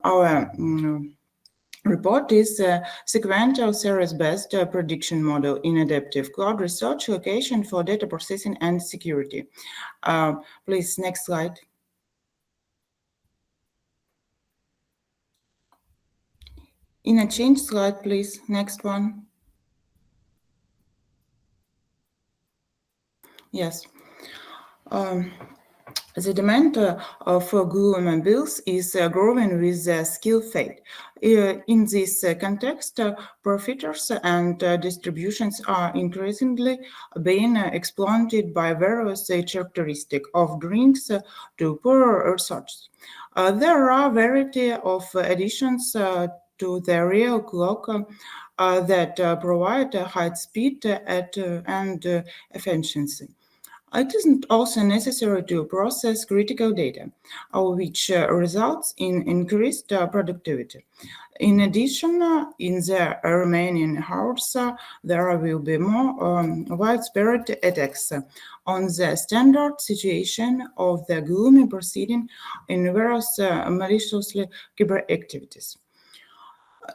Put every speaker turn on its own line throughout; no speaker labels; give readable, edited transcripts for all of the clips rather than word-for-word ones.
our report is Sequential series-based prediction model in adaptive cloud research location for data processing and security. Please, next slide. In a change slide, please. Next one. Yes. The demand for GUI builds is growing with skill fade. In this context, profiters and distributions are increasingly being exploited by various characteristics of drinks to poor research. There are a variety of additions to the real clock that provide high speed and efficiency. It isn't also necessary to process critical data, which results in increased productivity. In addition, in the remaining hours, there will be more widespread attacks on the standard situation of the gloomy proceeding in various malicious cyber activities.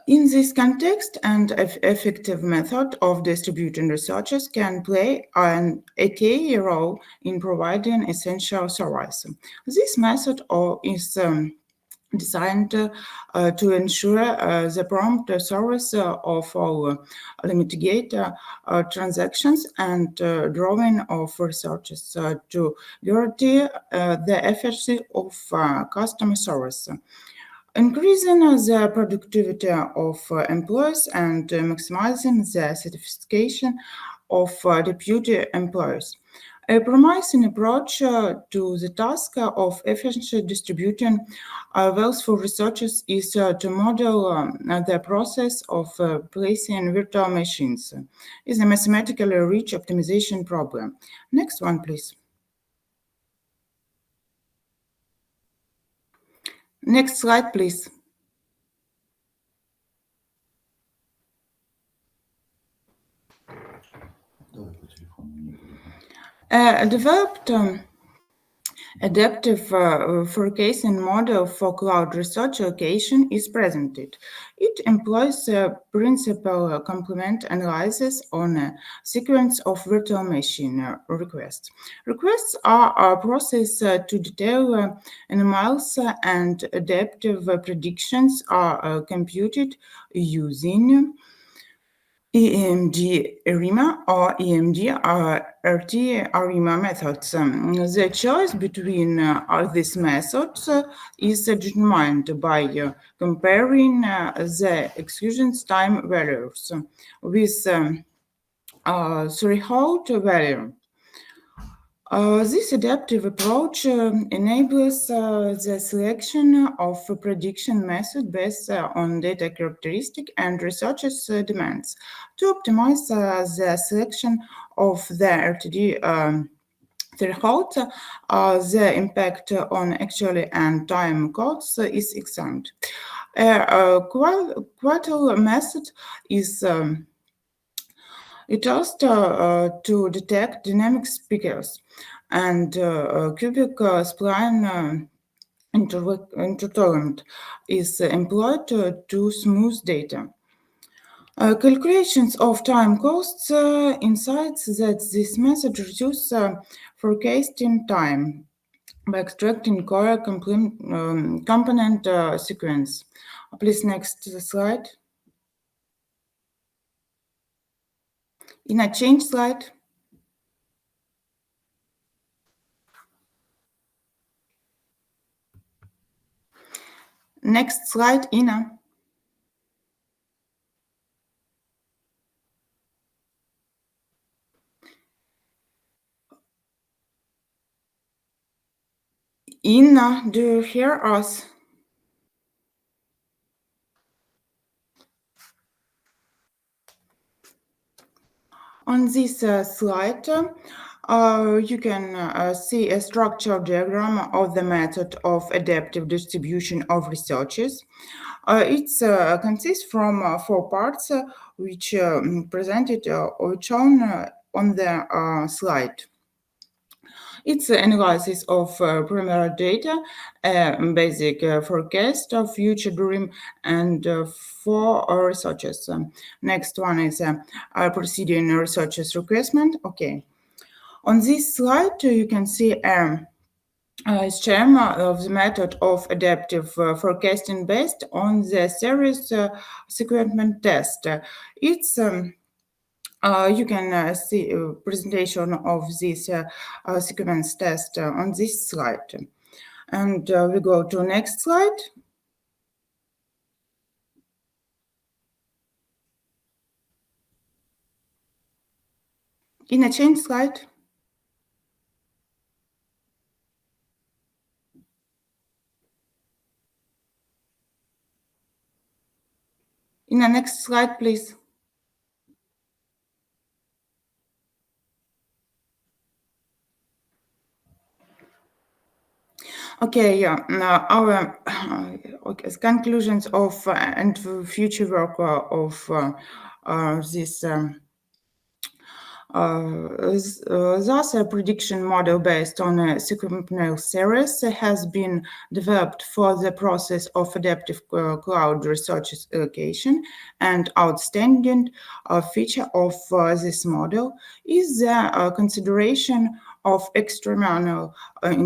In this context, an effective method of distributing researches can play a key role in providing essential service. This method is designed to ensure the prompt service of all mitigate transactions and drawing of researches to guarantee the efficiency of customer service. Increasing the productivity of employees and maximizing the satisfaction of deputy employees. A promising approach to the task of efficiently distributing wealth for researchers is to model the process of placing virtual machines. It's a mathematically rich optimization problem. Next one, please. Next slide, please. Developed adaptive forecasting model for cloud research allocation is presented. It employs principal complement analysis on a sequence of virtual machine requests. Requests are processed to detail anomalies and adaptive predictions are computed using EMD ARIMA or EMD RT ARIMA methods. The choice between these methods is determined by comparing the exclusion time values with threshold value. This adaptive approach enables the selection of a prediction method based on data characteristic and researchers' demands. To optimize the selection of the RTD threshold, the impact on actually and time costs is examined. A quartile method is it used to detect dynamic speakers, and cubic spline intertolerant is employed to smooth data. Calculations of time costs insights that this method reduces forecasting time by extracting core component sequence. Please, next slide. In a change slide. Next slide, Ina. Ina, do you hear us? On this slide, you can see a structural diagram of the method of adaptive distribution of researches. It consists from 4 parts, which presented or shown on the slide. It's the analysis of primary data, basic forecast of future dream, and for researchers. Next one is proceeding researchers requirement. Okay. On this slide, you can see schema of the method of adaptive forecasting based on the series sequential test. It's you can see a presentation of this sequence test on this slide. And we go to next slide. In a change slide. In the next slide, please. Okay, yeah. Now our conclusions of and future work of this. Thus, a prediction model based on a sequential series has been developed for the process of adaptive cloud research allocation. And outstanding feature of this model is the consideration of external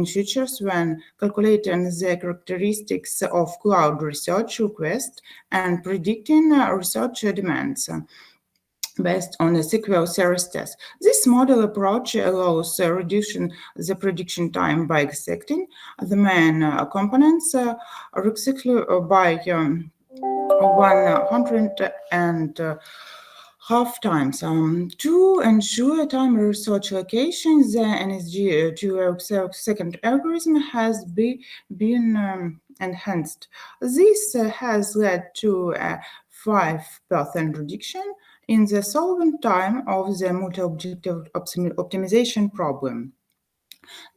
features when calculating the characteristics of cloud research requests and predicting research demands based on a sequential series test. This model approach allows reducing the prediction time by accepting the main components exactly by 100 and half times. To ensure time research allocation, the NSG 2-second algorithm has been enhanced. This has led to a 5% reduction in the solving time of the multi-objective optimization problem.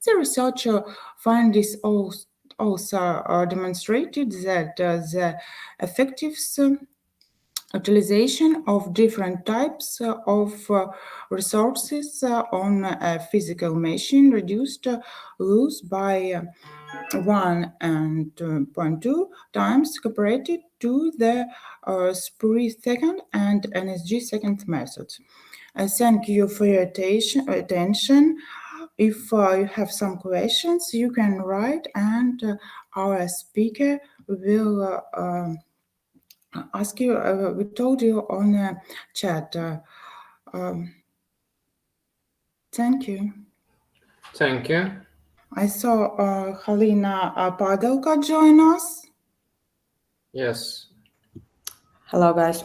The researcher findings also demonstrated that the effective utilization of different types of resources on a physical machine reduced loss by 1.2 times compared to the spree second and NSG second methods. Thank you for your attention. If you have some questions, you can write, and our speaker will ask you. We told you on a chat. Thank you.
Thank you.
I saw Halina Padelka join us.
Yes.
Hello, guys.